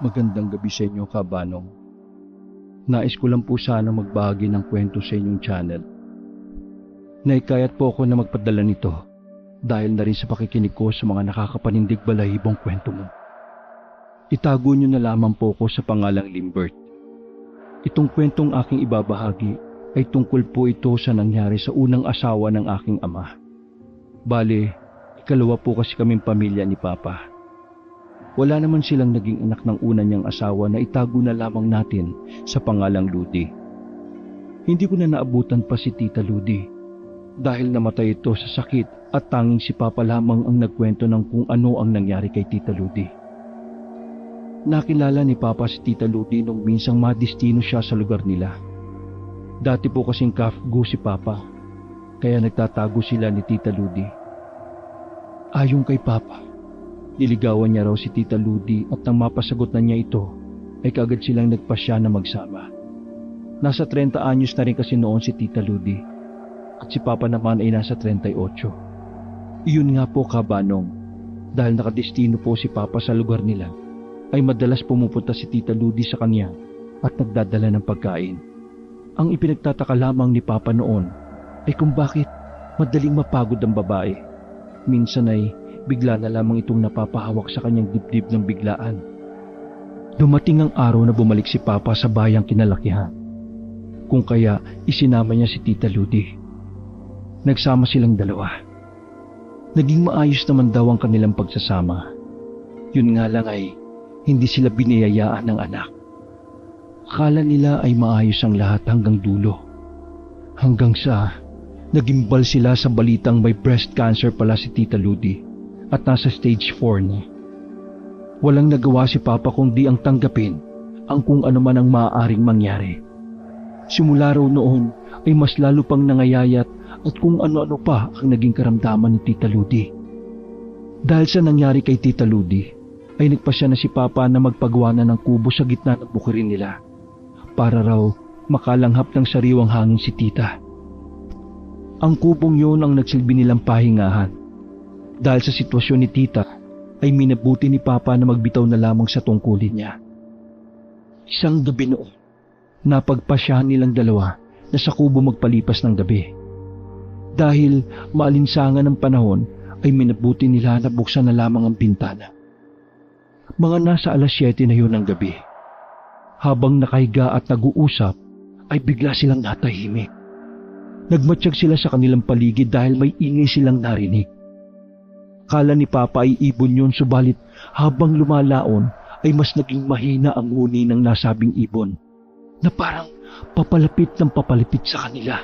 Magandang gabi sa inyo, Kabanong. Nais ko lang po sana magbahagi ng kwento sa inyong channel. Naikayat po ako na magpadala nito dahil na rin sa pakikinig ko sa mga nakakapanindig balahibong kwento mo. Itago niyo na lamang po ako sa pangalang Limbert. Itong kwentong aking ibabahagi ay tungkol po ito sa nangyari sa unang asawa ng aking ama. Bale, ikalawa po kasi kaming pamilya ni Papa. Wala naman silang naging anak ng una niyang asawa na itago na lamang natin sa pangalang Ludi. Hindi ko na naabutan pa si Tita Ludi dahil namatay ito sa sakit at tanging si Papa lamang ang nagkwento ng kung ano ang nangyari kay Tita Ludi. Nakilala ni Papa si Tita Ludi nung minsang madistino siya sa lugar nila. Dati po kasing kafgo si Papa, kaya nagtatago sila ni Tita Ludi. Ayon kay Papa, niligawan niya raw si Tita Ludi at nang mapasagot na niya ito, ay kaagad silang nagpasya na magsama. Nasa 30 anyos na rin kasi noon si Tita Ludi at si Papa naman ay nasa 38. Iyon nga po, Kabanong, dahil nakadestino po si Papa sa lugar nila, ay madalas pumupunta si Tita Ludi sa kanya at nagdadala ng pagkain. Ang ipinagtataka lamang ni Papa noon ay kung bakit madaling mapagod ang babae. Minsan ay bigla na lamang itong napapahawak sa kanyang dibdib ng biglaan. Dumating ang araw na bumalik si Papa sa bayang kinalakihan. Kung kaya isinama niya si Tita Ludi. Nagsama silang dalawa. Naging maayos naman daw ang kanilang pagsasama. Yun nga lang ay hindi sila biniyayaan ng anak. Akala nila ay maayos ang lahat hanggang dulo. Hanggang sa nagimbal sila sa balitang may breast cancer pala si Tita Ludi at nasa stage 4 na. Walang nagawa si Papa kundi ang tanggapin ang kung ano man ang maaaring mangyari. Simula raw noon ay mas lalo pang nangayayat at kung ano-ano pa ang naging karamdaman ni Tita Ludi. Dahil sa nangyari kay Tita Ludi, ay nagpasya na si Papa na magpagawa na ng kubo sa gitna ng bukirin nila para raw makalanghap ng sariwang hangin si Tita. Ang kubong yun ang nagsilbi nilang pahingahan. Dahil sa sitwasyon ni Tita, ay minabuti ni Papa na magbitaw na lamang sa tungkulin niya. Isang gabi noon, napagpasyahan nilang dalawa na sa kubo magpalipas ng gabi. Dahil maalinsangan ng panahon, ay minabuti nila na buksan na lamang ang bintana. Mga nasa 7:00 na yun ng gabi. Habang nakahiga at nag-uusap, ay bigla silang natahimik. Nagmatsyag sila sa kanilang paligid dahil may ingay silang narinig. Kala ni Papa ay ibon yun, subalit habang lumalaon ay mas naging mahina ang huni ng nasabing ibon na parang papalapit ng papalapit sa kanila.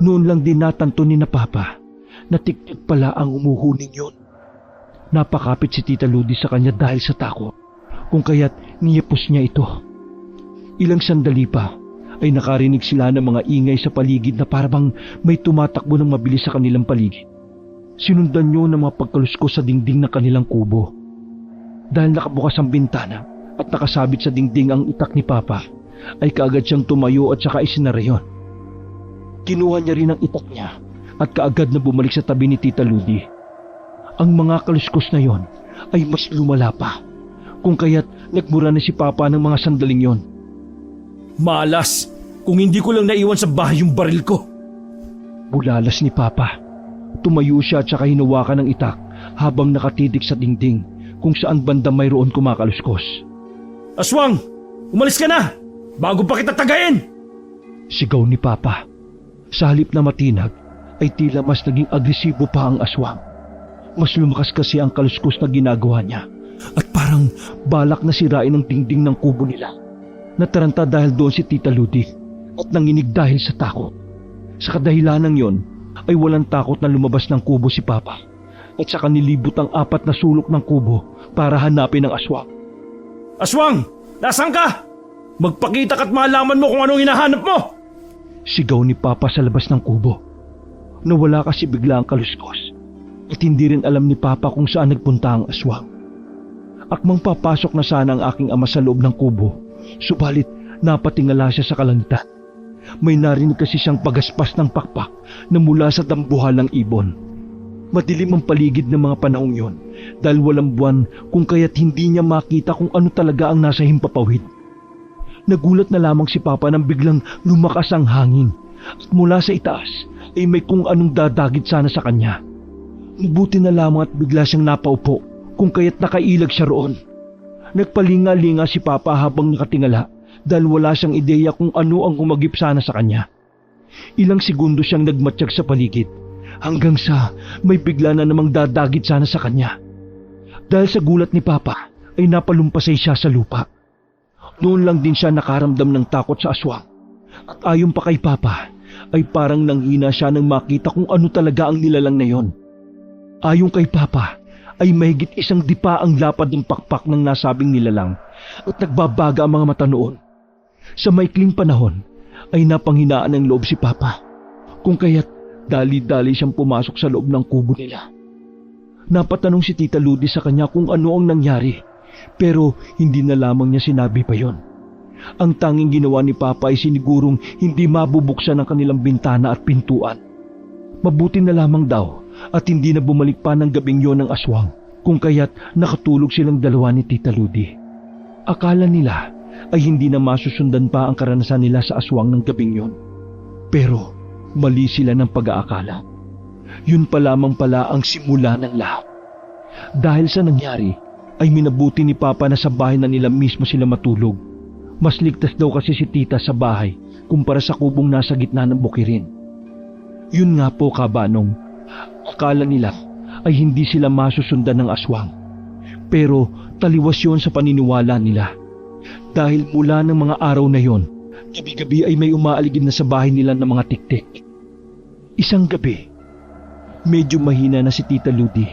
Noon lang din natanto ni na Papa na tiktik pala ang umuhuning yun. Napakapit si Tita Ludi sa kanya dahil sa takot, kung kaya't niyapos niya ito. Ilang sandali pa ay nakarinig sila ng mga ingay sa paligid na parang may tumatakbo ng mabilis sa kanilang paligid. Sinundan niyo ng mga pagkaluskos sa dingding ng kanilang kubo. Dahil nakabukas ang bintana at nakasabit sa dingding ang itak ni Papa, ay kaagad siyang tumayo at saka isinara yon. Kinuha niya rin ang itak niya at kaagad na bumalik sa tabi ni Tita Ludi. Ang mga kaluskos na yon ay mas lumala pa, kung kaya't nagmura na si Papa ng mga sandaling yon. Malas! Kung hindi ko lang naiwan sa bahay yung baril ko! Bulalas ni Papa. Tumayo siya at saka hinawakan ng itak habang nakatitig sa dingding kung saan banda mayroon kumakaluskos. Aswang! Umalis ka na! Bago pa kita tagayin! Sigaw ni Papa. Sa halip na matinag, ay tila mas naging agresibo pa ang aswang. Mas lumakas kasi ang kaluskos na ginagawa niya at parang balak na sirain ang dingding ng kubo nila. Nataranta dahil doon si Tita Ludi at nanginig dahil sa takot. Sa kadahilanang yon ay walang takot na lumabas ng kubo si Papa at saka nilibot ang 4 na sulok ng kubo para hanapin ang aswang. Aswang! Nasaan ka? Magpakita ka't malaman mo kung anong hinahanap mo! Sigaw ni Papa sa labas ng kubo. Nawala kasi bigla ang kaluskos at hindi rin alam ni Papa kung saan nagpunta ang aswang. Akmang papasok na sana ang aking ama sa loob ng kubo, subalit napatingala siya sa kalangitan. May narinig kasi siyang pagaspas ng pakpak na mula sa dambuhal ng ibon. Madilim ang paligid ng mga panahong yon dahil walang buwan kung kaya't hindi niya makita kung ano talaga ang nasa himpapawid. Nagulat na lamang si Papa nang biglang lumakas ang hangin at mula sa itaas ay may kung anong dadagit sana sa kanya. Mabuti na lamang at bigla siyang napaupo kung kaya't nakailag siya roon. Nagpalinga-linga si Papa habang nakatingala dahil wala siyang ideya kung ano ang humagip sana sa kanya. Ilang segundo siyang nagmatsyag sa paligid hanggang sa may bigla na namang dadagit sana sa kanya. Dahil sa gulat ni Papa ay napalumpasay siya sa lupa. Noon lang din siya nakaramdam ng takot sa aswang. At ayon pa kay Papa ay parang nanghina siya nang makita kung ano talaga ang nilalang na yon. Ayon kay Papa ay mahigit 1 dipa ang lapad ng pakpak ng nasabing nilalang at nagbabaga ang mga mata noon. Sa maikling panahon ay napanghinaan ng loob si Papa kung kaya't dali-dali siyang pumasok sa loob ng kubo nila. Napatanong si Tita Ludi sa kanya kung ano ang nangyari pero hindi na lamang niya sinabi pa yon. Ang tanging ginawa ni Papa ay sinigurong hindi mabubuksan ang kanilang bintana at pintuan. Mabuti na lamang daw at hindi na bumalik pa ng gabing yon ng aswang kung kaya't nakatulog silang dalawa ni Tita Ludi. Akala nila ay hindi na masusundan pa ang karanasan nila sa aswang ng gabing yon. Pero mali sila ng pag-aakala. Yun pa lamang pala ang simula ng lahat. Dahil sa nangyari ay minabuti ni Papa na sa bahay na nila mismo sila matulog. Mas ligtas daw kasi si Tita sa bahay kumpara sa kubong nasa gitna ng bukirin. Yun nga po kabanong, akala nila ay hindi sila masusundan ng aswang. Pero taliwas yun sa paniniwala nila. Dahil mula ng mga araw na yon, gabi-gabi ay may umaaligid na sa bahay nila ng mga tiktik. Isang gabi, medyo mahina na si Tita Ludi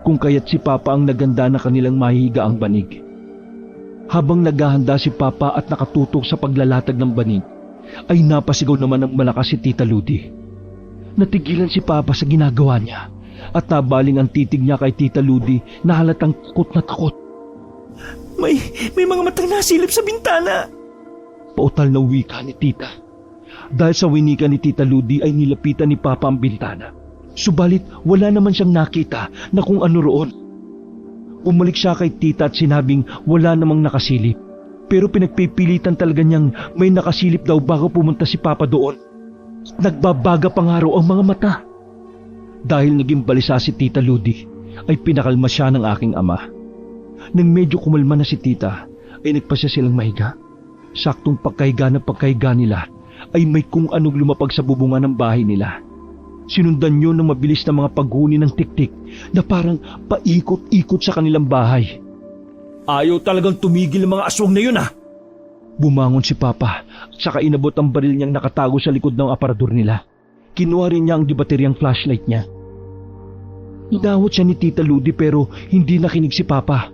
kung kaya't si Papa ang naganda na kanilang mahihiga ang banig. Habang naghahanda si Papa at nakatutok sa paglalatag ng banig, ay napasigaw naman ng malakas si Tita Ludi. Natigilan si Papa sa ginagawa niya at nabaling ang titig niya kay Tita Ludi na halatang takot na takot. May mga matang nasilip sa bintana. Pautal na wika ni Tita. Dahil sa winika ni Tita Ludi ay nilapitan ni Papa ang bintana. Subalit wala naman siyang nakita na kung ano roon. Bumalik siya kay Tita at sinabing wala namang nakasilip. Pero pinagpipilitan talaga niyang may nakasilip daw bago pumunta si Papa doon. Nagbabaga pa nga raw ang mga mata. Dahil naging balisa si Tita Ludi ay pinakalma siya ng aking ama. Nang medyo kumalma na si Tita ay nagpasya silang mahiga. Saktong pagkahiga nila ay may kung anong lumapag sa bubungan ng bahay nila. Sinundan yun ng mabilis na mga paghuni ng tiktik na parang paikot-ikot sa kanilang bahay. Ayaw talagang tumigil ang mga aswang na yun Bumangon si Papa at saka inabot ang baril niyang nakatago sa likod ng aparador nila. Kinuha rin niya ang dibateryang flashlight niya. Inawat siya ni Tita Ludi pero hindi nakinig si Papa.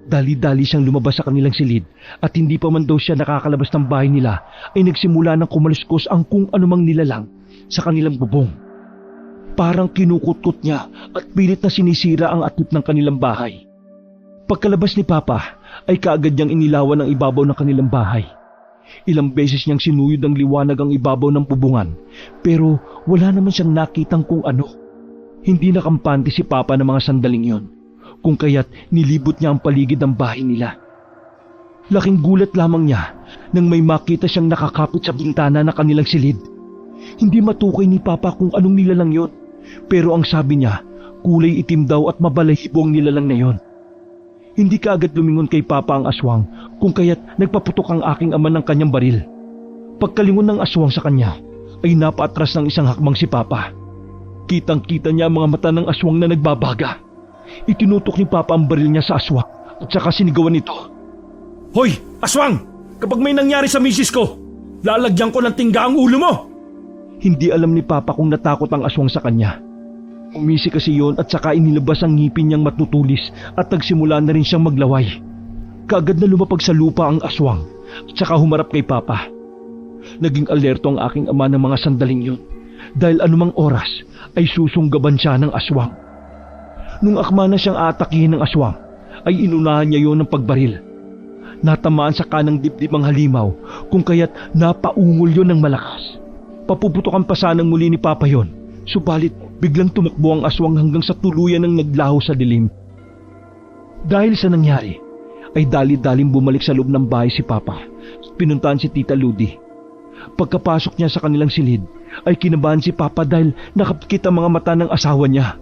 Dali-dali siyang lumabas sa kanilang silid at hindi pa man daw siya nakakalabas ng bahay nila ay nagsimula ng kumaluskos ang kung anumang nilalang sa kanilang bubong. Parang kinukutkot niya at pilit na sinisira ang atip ng kanilang bahay. Pagkalabas ni Papa ay kaagad niyang inilawan ang ibabaw ng kanilang bahay. Ilang beses niyang sinuyod ang liwanag ang ibabaw ng bubungan pero wala naman siyang nakitang kung ano. Hindi nakampante si Papa ng mga sandaling yon kung kaya't nilibot niya ang paligid ng bahay nila. Laking gulat lamang niya nang may makita siyang nakakapit sa bintana ng kanilang silid. Hindi matukoy ni Papa kung anong nilalang yon. Pero ang sabi niya, kulay itim daw at mabalahibo ang nilalang na yon. Hindi kaagad lumingon kay Papa ang aswang kung kaya't nagpaputok ang aking ama ng kanyang baril. Pagkalingon ng aswang sa kanya, ay napaatras ng isang hakbang si Papa. Kitang-kita niya ang mga mata ng aswang na nagbabaga. Itinutok ni Papa ang baril niya sa aswang at saka sinigawan nito. Hoy, aswang! Kapag may nangyari sa misis ko, lalagyan ko ng tingga ang ulo mo! Hindi alam ni Papa kung natakot ang aswang sa kanya. Umisi kasi yon at saka inilabas ang ngipin niyang matutulis at nagsimula na rin siyang maglaway. Kaagad na lumapag sa lupa ang aswang at saka humarap kay Papa. Naging alerto ang aking ama ng mga sandaling yon dahil anumang oras ay susunggaban siya ng aswang. Nung akma na siyang aatakihin ng aswang ay inunahan niya yon ng pagbaril. Natamaan sa kanang dibdib ang halimaw kung kaya't napaungol yon ng malakas. Papuputokan pa sanang muli ni Papa yon, subalit biglang tumakbo ang aswang hanggang sa tuluyan ng naglaho sa dilim. Dahil sa nangyari, ay dali-daling bumalik sa loob ng bahay si Papa at pinuntahan si Tita Ludi. Pagkapasok niya sa kanilang silid, ay kinabahan si Papa dahil nakapikit ang mga mata ng asawa niya.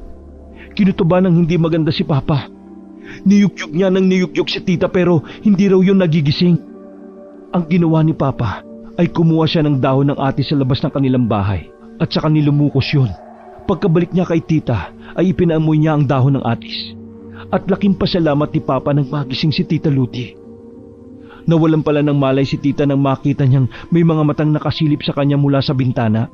Kinutuba ng hindi maganda si Papa. Niyugyug niya ng niyugyug si Tita pero hindi raw yun nagigising. Ang ginawa ni Papa ay kumuha siya ng dahon ng atis sa labas ng kanilang bahay at saka nilumukos yun. Pagkabalik niya kay Tita ay ipinaamoy niya ang dahon ng atis. At laking pasalamat ni Papa nang magising si Tita Ludi. Nawalan pala ng malay si Tita nang makita niyang may mga matang nakasilip sa kanya mula sa bintana.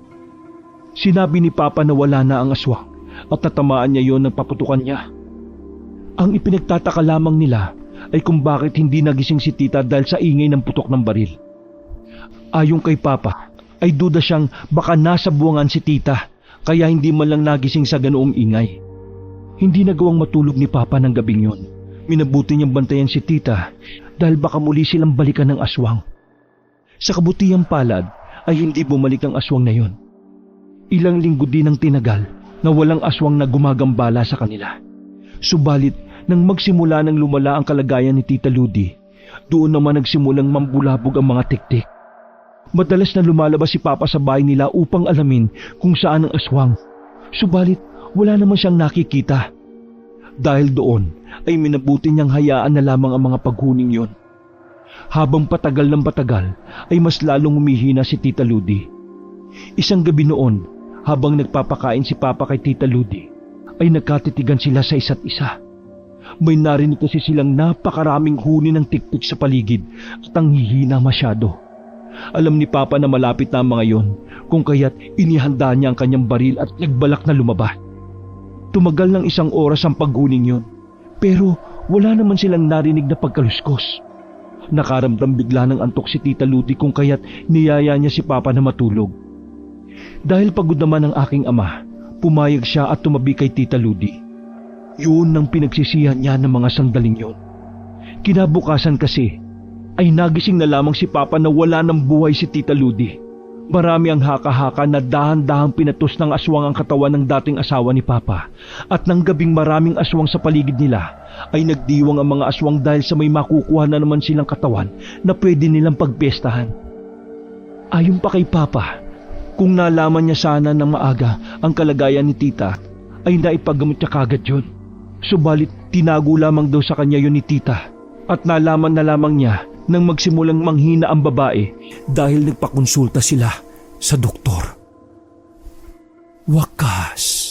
Sinabi ni Papa na wala na ang aswang at natamaan niya yon ng paputukan niya. Ang ipinagtataka lamang nila ay kung bakit hindi nagising si Tita dahil sa ingay ng putok ng baril. Ayon kay Papa ay duda siyang baka nasa buwangan si Tita kaya hindi man lang nagising sa ganoong ingay. Hindi nagawang matulog ni Papa ng gabing yon. Minabuti niyang bantayan si Tita dahil baka muli silang balikan ng aswang. Sa kabutihang palad ay hindi bumalik ang aswang na yon. Ilang linggo din ang tinagal na walang aswang na gumagambala sa kanila. Subalit nang magsimula ng lumala ang kalagayan ni Tita Ludi, doon naman nagsimulang mambulabog ang mga tiktik. Madalas na lumalabas si Papa sa bahay nila upang alamin kung saan ang aswang. Subalit wala naman siyang nakikita. Dahil doon ay minabuti niyang hayaan na lamang ang mga paghuning yon. Habang patagal ng patagal ay mas lalong humihina si Tita Ludi. Isang gabi noon, habang nagpapakain si Papa kay Tita Ludi, ay nagkatitigan sila sa isa't isa. May narinig kasi silang napakaraming huni ng tiktik sa paligid at ang hihina masyado. Alam ni Papa na malapit na ang mga yon, kung kaya't inihanda niya ang kanyang baril at nagbalak na lumaba. Tumagal ng 1 oras ang paghuning yon, pero wala naman silang narinig na pagkaluskos. Nakaramdam bigla ng antok si Tita Ludi kung kaya't niyaya niya si Papa na matulog. Dahil pagod naman ang aking ama, pumayag siya at tumabi kay Tita Ludi. Yun ang pinagsisihan niya ng mga sandaling yon. Kinabukasan kasi ay nagising na lamang si Papa na wala ng buhay si Tita Ludi. Marami ang haka-haka na dahan-dahang pinatos ng aswang ang katawan ng dating asawa ni Papa. At nang gabing maraming aswang sa paligid nila, ay nagdiwang ang mga aswang dahil sa may makukuha na naman silang katawan na pwede nilang pagpestahan. Ayon pa kay Papa, kung nalaman niya sana ng maaga ang kalagayan ni Tita, ay naipagamot niya kagad yun. Subalit tinago lamang daw sa kanya yun ni Tita at nalaman na lamang niya nang magsimulang manghina ang babae dahil nagpakonsulta sila sa doktor. Wakas.